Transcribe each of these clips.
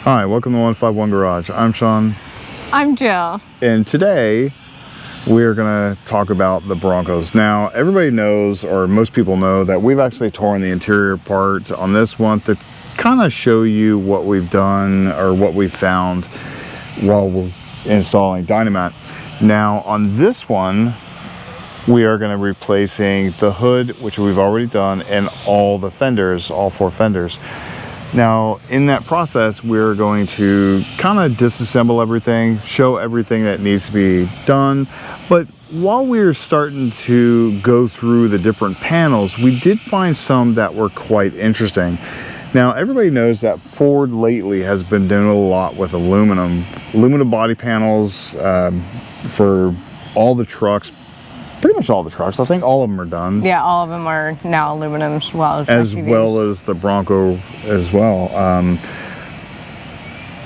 Hi, welcome to 151 Garage. I'm Sean. I'm Jill. And today we're going to talk about the Broncos. Now, everybody knows, or most people know, that we've actually torn the interior apart on this one to kind of show you what we've done or what we've found while we're installing Dynamat. Now, on this one, we are going to be replacing the hood, which we've already done, and all the fenders, all four fenders. Now, in that process, we're going to kind of disassemble everything, show everything that needs to be done. But while we were starting to go through the different panels, we did find some that were quite interesting. Now, everybody knows that Ford lately has been doing a lot with aluminum body panels for all the trucks. Pretty much all the trucks. I think all of them are done. Yeah, all of them are now aluminum as well as the Bronco as well.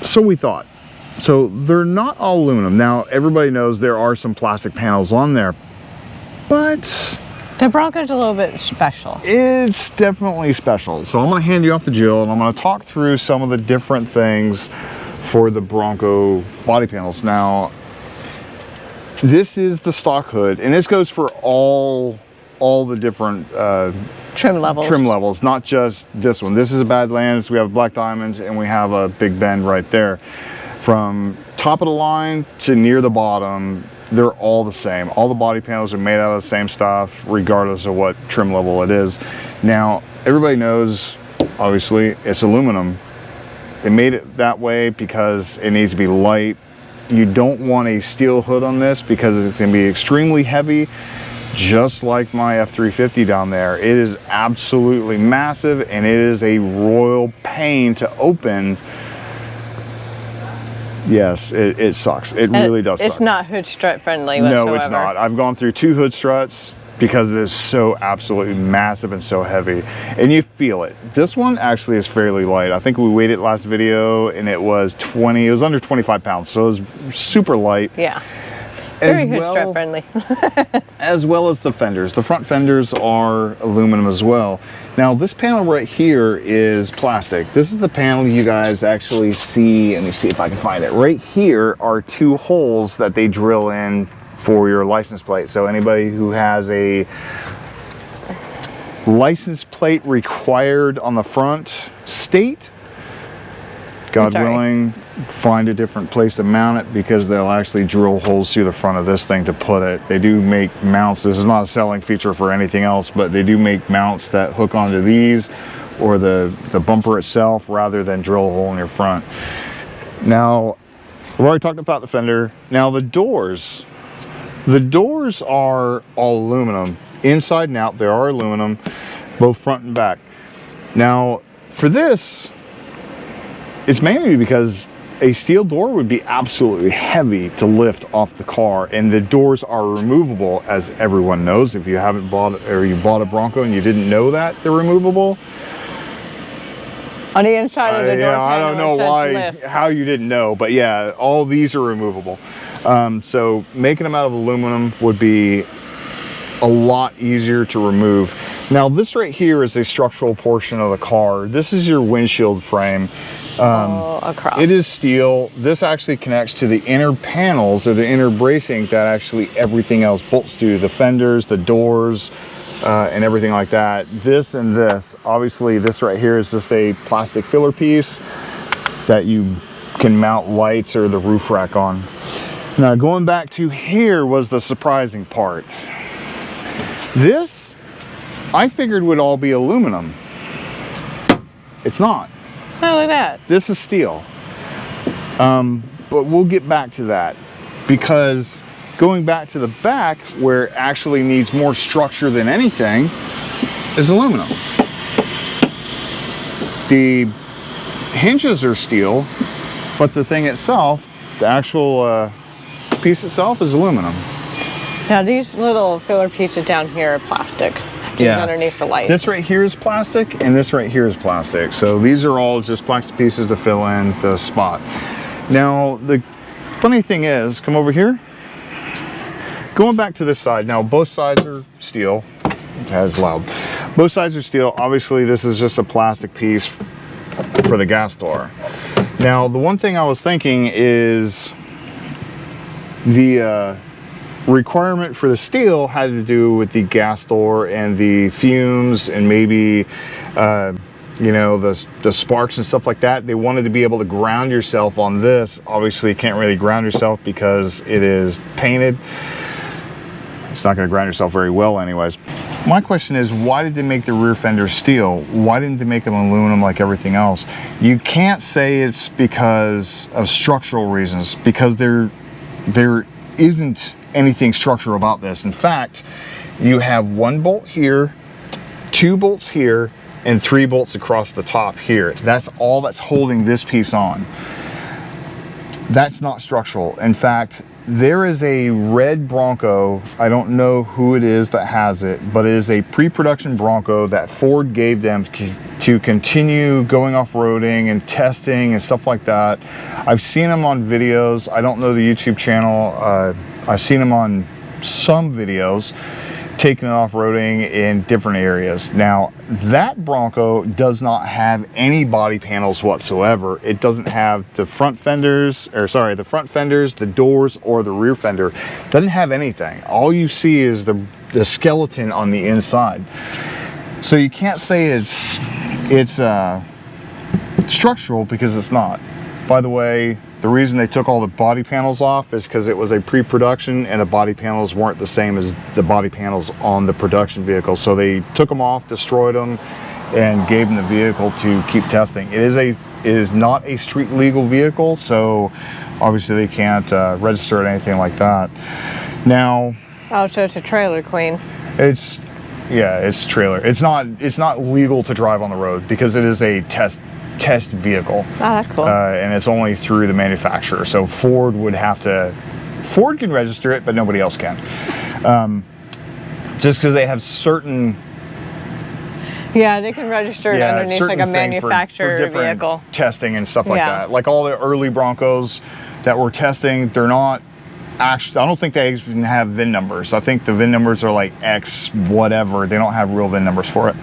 So we thought. So they're not all aluminum. Now, everybody knows there are some plastic panels on there, but the Bronco's a little bit special. It's definitely special. So I'm going to hand you off to Jill, and I'm going to talk through some of the different things for the Bronco body panels. Now, this is the stock hood, and this goes for all the different trim levels, not just this one. This is a Badlands, we have black diamonds, and we have a Big Bend right there. From top of the line to near the bottom, they're all the same. All the body panels are made out of the same stuff, regardless of what trim level it is. Now, everybody knows, obviously, it's aluminum. They made it that way because it needs to be light. You don't want a steel hood on this because it's going to be extremely heavy, just like my F-350 down there. It is absolutely massive, and it is a royal pain to open. Yes, it sucks. It really does suck. It's not hood strut friendly whatsoever. No, it's not. I've gone through 2 hood struts because it is so absolutely massive and so heavy, and you feel it. This one actually is fairly light. I think we weighed it last video, and it was under 25 pounds, so it was super light. Yeah, very hood strut friendly. As well as the fenders. The front fenders are aluminum as well. Now, this panel right here is plastic. This is the panel you guys actually see. Let me see if I can find it. Right here are 2 holes that they drill in for your license plate. So anybody who has a license plate required on the front state, God willing, find a different place to mount it, because they'll actually drill holes through the front of this thing to put it. They do make mounts. This is not a selling feature for anything else, but they do make mounts that hook onto these or the bumper itself, rather than drill a hole in your front. Now, we've already talked about the fender. Now, the doors. The doors are all aluminum. Inside and out, they are aluminum, both front and back. Now, for this, it's mainly because a steel door would be absolutely heavy to lift off the car, and the doors are removable, as everyone knows. If you haven't bought it, or you bought a Bronco and you didn't know that they're removable, on the inside of the door panel, I don't know how you didn't know, but yeah, all these are removable. So making them out of aluminum would be a lot easier to remove. Now, this right here is a structural portion of the car. This is your windshield frame. It is steel. This actually connects to the inner panels, or the inner bracing that actually everything else bolts to, the fenders, the doors, and everything like that. This and this, obviously this right here is just a plastic filler piece that you can mount lights or the roof rack on. Now, going back to here was the surprising part. This, I figured, would all be aluminum. It's not. Oh, look at that. This is steel. But we'll get back to that, because going back to the back, where it actually needs more structure than anything, is aluminum. The hinges are steel, but the thing itself, the actual piece itself, is aluminum. Now, these little filler pieces down here are plastic. Yeah. Underneath the light. This right here is plastic, and this right here is plastic. So these are all just plastic pieces to fill in the spot. Now, the funny thing is, come over here. Going back to this side. Now, both sides are steel. That's loud. Both sides are steel. Obviously, this is just a plastic piece for the gas door. Now, the one thing I was thinking is the requirement for the steel had to do with the gas door and the fumes and maybe you know, the sparks and stuff like that. They wanted to be able to ground yourself on this. Obviously you can't really ground yourself because it is painted. It's not going to ground yourself very well anyways. My question is, why did they make the rear fender steel? Why didn't they make them aluminum like everything else? You can't say it's because of structural reasons, because there isn't anything structural about this. In fact, you have 1 bolt here, 2 bolts here, and 3 bolts across the top here. That's all that's holding this piece on. That's not structural. In fact, there is a red Bronco, I don't know who it is that has it, but it is a pre-production Bronco that Ford gave them to continue going off-roading and testing and stuff like that. I've seen them on videos. I don't know the YouTube channel. I've seen them on some videos taking it off-roading in different areas. Now, that Bronco does not have any body panels whatsoever. It doesn't have the front fenders, or sorry, the front fenders, the doors, or the rear fender. It doesn't have anything. All you see is the skeleton on the inside. So you can't say it's structural, because it's not. By the way, the reason they took all the body panels off is because it was a pre-production and the body panels weren't the same as the body panels on the production vehicle. So they took them off, destroyed them, and gave them the vehicle to keep testing. It is not a street legal vehicle, so obviously they can't register it or anything like that. Now, oh, so it's a trailer queen. Yeah, it's trailer. It's not legal to drive on the road because it is a test vehicle. Oh, that's cool. And it's only through the manufacturer. So Ford can register it, but nobody else can. Just because they have certain... Yeah, they can register it underneath like a manufacturer for vehicle. Testing and stuff like that. Like all the early Broncos that were testing, they're not actually, I don't think they even have VIN numbers. I think the VIN numbers are like X whatever. They don't have real VIN numbers for it.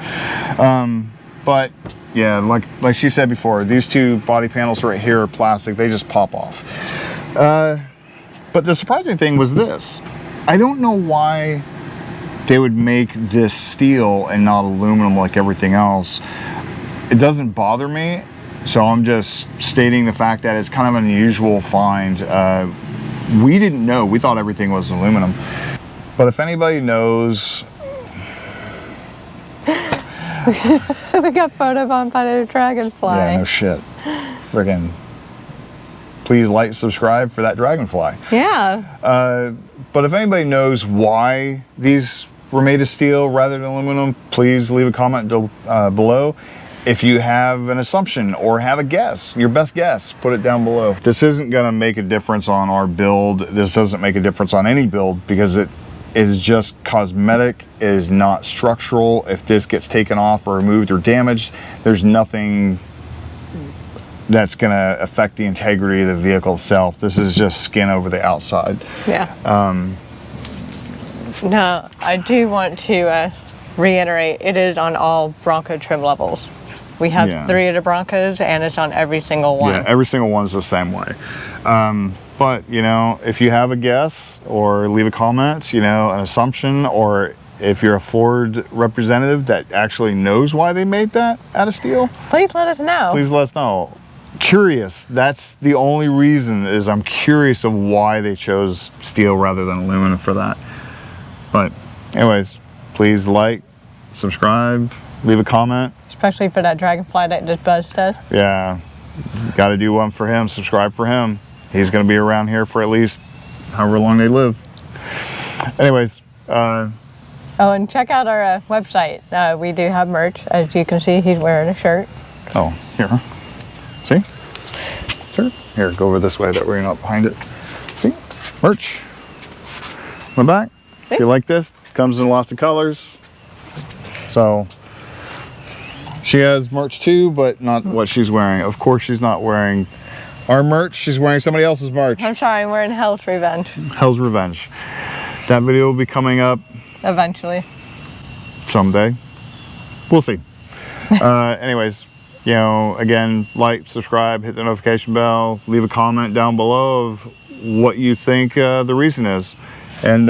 But yeah, like she said before, these 2 body panels right here are plastic. They just pop off. But the surprising thing was this. I don't know why they would make this steel and not aluminum like everything else. It doesn't bother me, so I'm just stating the fact that it's kind of an unusual find. We didn't know. We thought everything was aluminum. But if anybody knows... We got photobombed by the dragonfly. Yeah, no shit. Friggin'. Please like, subscribe for that dragonfly. Yeah. But if anybody knows why these were made of steel rather than aluminum, please leave a comment below. If you have an assumption or have a guess, your best guess, put it down below. This isn't gonna make a difference on our build. This doesn't make a difference on any build because it is just cosmetic, it is not structural. If this gets taken off or removed or damaged, there's nothing that's gonna affect the integrity of the vehicle itself. This is just skin over the outside. Yeah. Now, I do want to reiterate, it is on all Bronco trim levels. We have 3 of the Broncos and it's on every single one. Yeah, every single one's the same way. But, you know, if you have a guess or leave a comment, you know, an assumption, or if you're a Ford representative that actually knows why they made that out of steel, please let us know. Please let us know. Curious. That's the only reason, is I'm curious of why they chose steel rather than aluminum for that. But anyways, please like, subscribe, leave a comment. Especially for that dragonfly that just buzzed us. Yeah, got to do one for him, subscribe for him. He's going to be around here for at least however long they live. Anyways. Oh, and check out our website. We do have merch. As you can see, he's wearing a shirt. Oh, here. See? Sure. Here, go over this way, that way you're not behind it. See? Merch. My back. If you like this, comes in lots of colors. So, she has merch too, but not what she's wearing. Of course, she's not wearing our merch. She's wearing somebody else's merch. I'm sorry, I'm wearing Hell's Revenge. Hell's Revenge. That video will be coming up eventually. Someday. We'll see. Anyways, you know, again, like, subscribe, hit the notification bell, leave a comment down below of what you think the reason is. And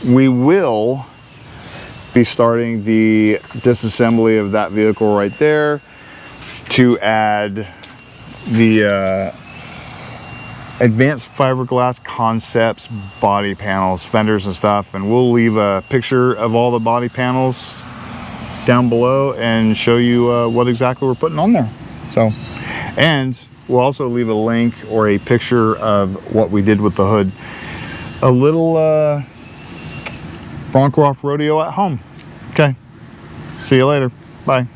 we will be starting the disassembly of that vehicle right there to add the advanced fiberglass concepts body panels, fenders and stuff, and we'll leave a picture of all the body panels down below and show you what exactly we're putting on there. So, and we'll also leave a link or a picture of what we did with the hood. A little Bronco off rodeo at home. Okay, see you later. Bye.